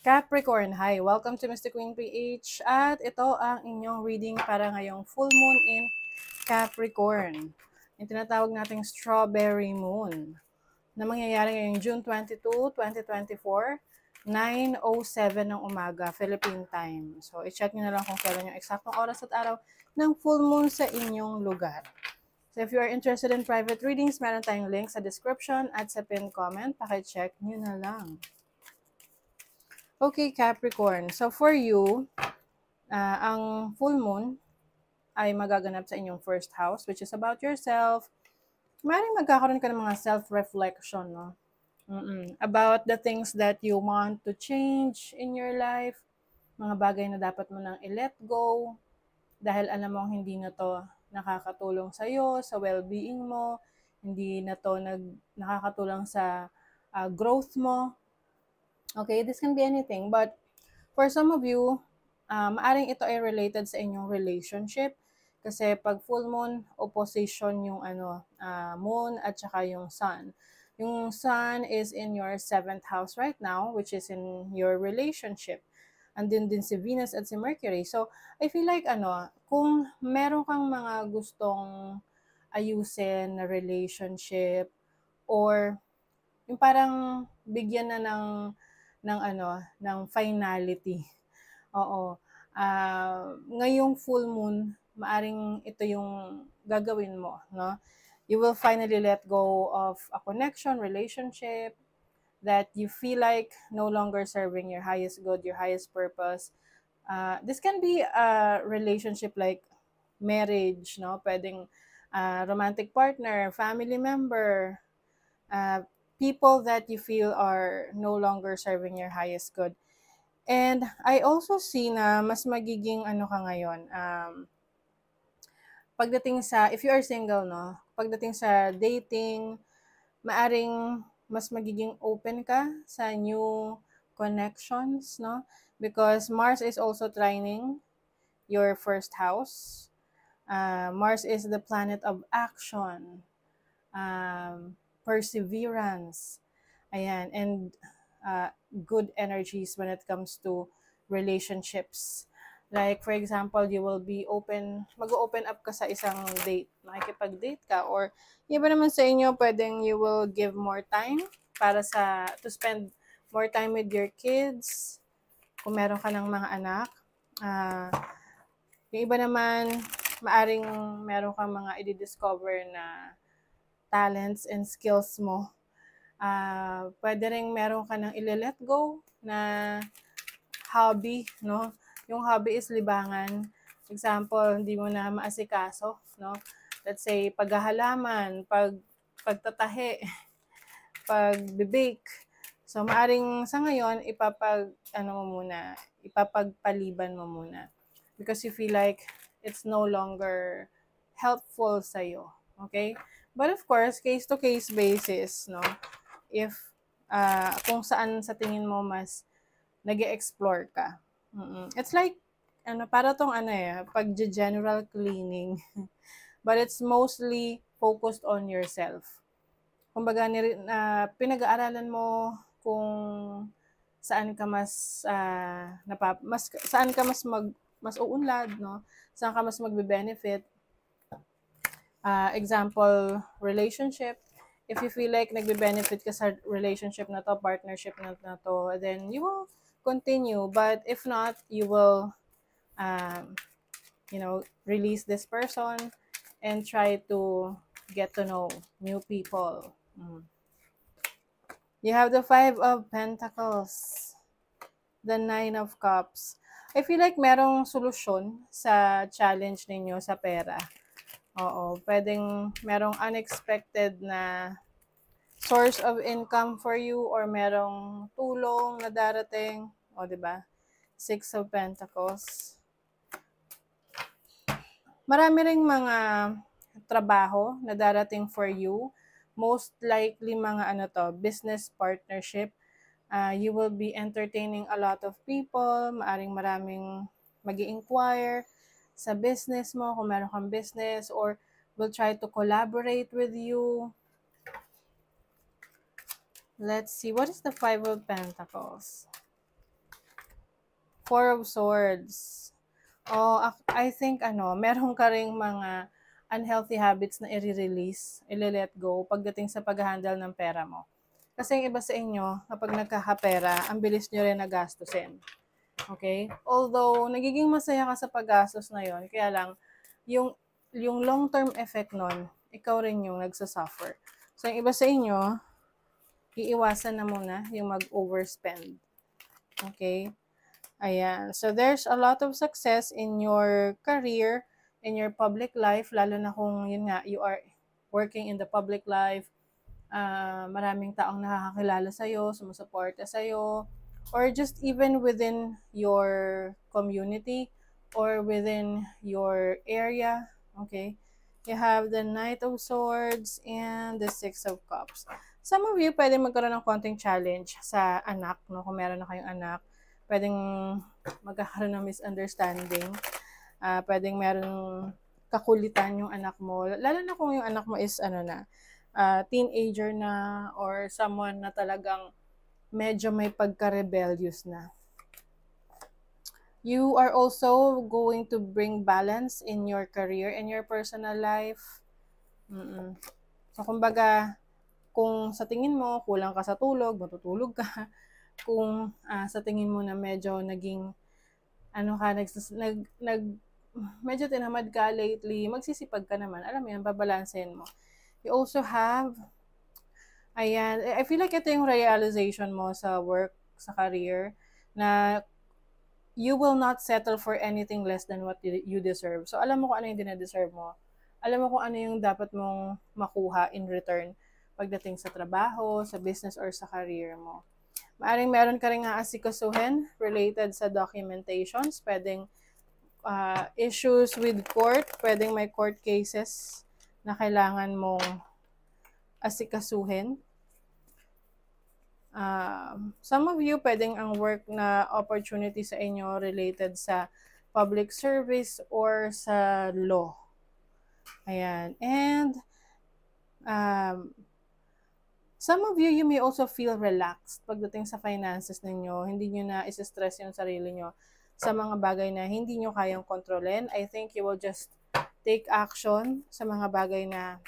Capricorn, hi! Welcome to Mr. Queen PH at ito ang inyong reading para ngayong full moon in Capricorn. Yung tinatawag nating strawberry moon na mangyayari ngayong June 22, 2024, 9:07 ng umaga, Philippine time. So, i-check nyo na lang kung kailan yung eksaktong oras at araw ng full moon sa inyong lugar. So, if you are interested in private readings, meron tayong link sa description at sa pinned comment. Paki-check nyo na lang. Okay, Capricorn. So, for you, ang full moon ay magaganap sa inyong first house, which is about yourself. Maaaring magkakaroon ka ng mga self-reflection, no? About the things that you want to change in your life, mga bagay na dapat mo nang i-let go, dahil alam mo hindi na to nakakatulong sa'yo, sa well-being mo, hindi na to nakakatulong sa growth mo. Okay, this can be anything, but for some of you, maaring ito ay related sa inyong relationship kasi pag full moon, opposition yung moon at saka yung sun. Yung sun is in your 7th house right now, which is in your relationship. Andun din si Venus at si Mercury. So, I feel like kung meron kang mga gustong ayusin na relationship or yung parang bigyan na ng finality. Oo. Ngayong full moon, maaring ito yung gagawin mo, no? You will finally let go of a connection, relationship that you feel like no longer serving your highest good, your highest purpose. This can be a relationship like marriage, no? Pwedeng romantic partner, family member, uh, people that you feel are no longer serving your highest good. And I also see na mas magiging ka ngayon, pagdating sa, if you are single, no, pagdating sa dating, maaring mas magiging open ka sa new connections, no? Because Mars is also trining your first house. Mars is the planet of action, perseverance, ayan, and good energies when it comes to relationships. Like, for example, you will be mag-open up ka sa isang date, makikipag-date ka, or iba naman sa inyo, pwedeng you will give more time to spend more time with your kids, kung meron ka ng mga anak. Yung iba naman, maaring meron kang mga i-discover na talents and skills mo. Pwede rin meron ka ng i-let go na hobby, no? Yung hobby is libangan. Example, hindi mo na maasikaso, no? Let's say, paghahalaman, pagtatahi, pag-bake. So, maaring sa ngayon, ipapagpaliban mo muna. Because you feel like it's no longer helpful sa'yo. Okay? But of course, case-to-case basis, no? If kung saan sa tingin mo mas nag-explore ka. It's like, para tong pag-general cleaning. But it's mostly focused on yourself. Kumbaga, pinag-aaralan mo kung saan ka saan ka mas uunlad, no? Saan ka mas magbe-benefit. Example, relationship. If you feel like nagbe-benefit ka sa relationship na to, partnership na to, then you will continue. But if not, you will, release this person and try to get to know new people. You have the 5 of Pentacles, the 9 of Cups. I feel like merong solusyon sa challenge ninyo sa pera. Oo, pwedeng merong unexpected na source of income for you or merong tulong na darating. O, diba? 6 of Pentacles. Marami ring mga trabaho na darating for you. Most likely mga business partnership. You will be entertaining a lot of people. Maraming mag-i-inquire sa business mo, kung meron kang business, or will try to collaborate with you. Let's see, what is the 5 of Pentacles? Four of Swords. Oh, I think meron ka ring mga unhealthy habits na i-release, i-let go pagdating sa pag-handle ng pera mo. Kasi yung iba sa inyo, kapag nagkakapera, ang bilis nyo rin nagastusin. Okay? Although, nagiging masaya ka sa paggastos na yon, kaya lang, yung long-term effect nun, ikaw rin yung nagsasuffer. So, yung iba sa inyo, iiwasan na muna yung mag-overspend. Okay? Ayan. So, there's a lot of success in your career, in your public life, lalo na kung, yun nga, you are working in the public life, maraming taong nakakakilala sa'yo, sumusuporta sa'yo, or just even within your community, or within your area, okay? You have the Knight of Swords and the Six of Cups. Some of you, pwede magkaroon ng konting challenge sa anak, no? Kung meron na kayong anak, pwedeng magkakaroon ng misunderstanding. Pwedeng meron kakulitan yung anak mo. Lalo na kung yung anak mo is teenager na, or someone na talagang medyo may pagka-rebellious na. You are also going to bring balance in your career and your personal life. So, kumbaga, kung sa tingin mo, kulang ka sa tulog, matutulog ka. Kung sa tingin mo na medyo naging medyo tinamad ka lately, magsisipag ka naman. Alam mo yan, babalansin mo. You also have, ayan, I feel like ito yung realization mo sa work, sa career, na you will not settle for anything less than what you deserve. So, alam mo kung ano yung dinadeserve mo. Alam mo kung ano yung dapat mong makuha in return pagdating sa trabaho, sa business, or sa career mo. Maaring meron ka rin aasikasuhin related sa documentations. Pwedeng issues with court. Pwedeng may court cases na kailangan mong asikasuhin. Some of you, pwedeng ang work na opportunity sa inyo related sa public service or sa law. Ayan. And some of you, you may also feel relaxed pagdating sa finances ninyo. Hindi nyo na isa-stress yung sarili nyo sa mga bagay na hindi nyo kayang kontrolin. I think you will just take action sa mga bagay na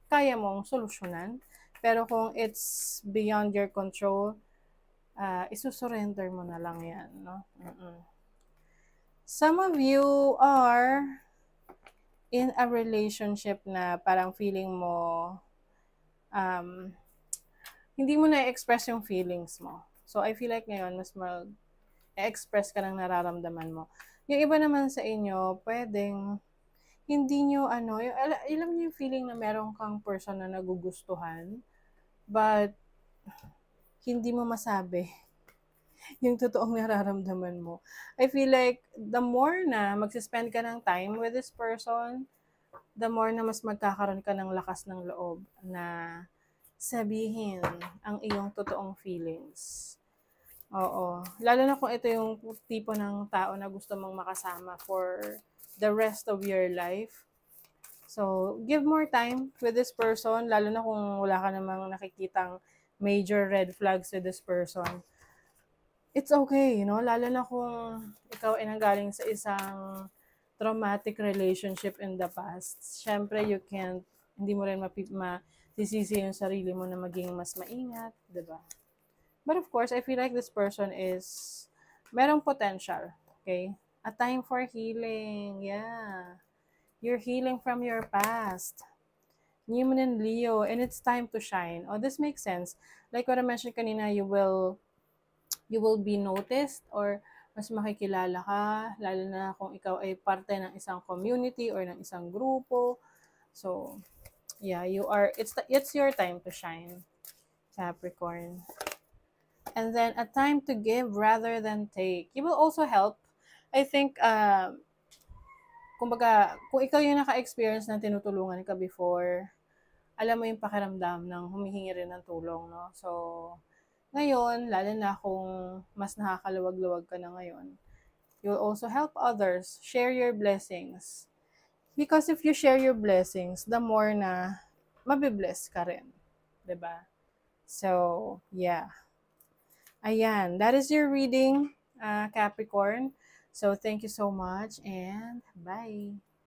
kaya mong solusyonan. Pero kung it's beyond your control, isusurrender mo na lang yan. No? Some of you are in a relationship na parang feeling mo hindi mo na-express yung feelings mo. So, I feel like ngayon, mas mag-express ka ng nararamdaman mo. Yung iba naman sa inyo, pwedeng hindi nyo, alam nyo yung feeling na meron kang person na nagugustuhan, but hindi mo masabi yung totoong nararamdaman mo. I feel like the more na magsispend ka ng time with this person, the more na mas magkakaroon ka ng lakas ng loob na sabihin ang iyong totoong feelings. Oo. Lalo na kung ito yung tipo ng tao na gusto mong makasama for the rest of your life. So, give more time with this person, lalo na kung wala ka namang nakikitang major red flags with this person. It's okay, lalo na kung ikaw ay nanggaling sa isang traumatic relationship in the past. Siyempre, hindi mo rin sisisi yung sarili mo na maging mas maingat, diba? But of course, I feel like this person is merong potential, okay? A time for healing, yeah. You're healing from your past. New Moon and Leo, and it's time to shine. Oh, this makes sense. Like what I mentioned kanina, you will be noticed or mas makikilala ka, lalo na kung ikaw ay parte ng isang community or ng isang grupo. So, yeah, it's your time to shine, Capricorn. And then, a time to give rather than take. You will also help. I think, kumbaga, kung ikaw yung naka-experience na tinutulungan ka before, alam mo yung pakiramdam ng humihingi rin ng tulong, no? So, ngayon, lalo na kung mas nakakaluwag-luwag ka na ngayon, you'll also help others, share your blessings. Because if you share your blessings, the more na mabibless ka rin. Diba? So, yeah. Ayan. That is your reading, Capricorn. So, thank you so much and bye!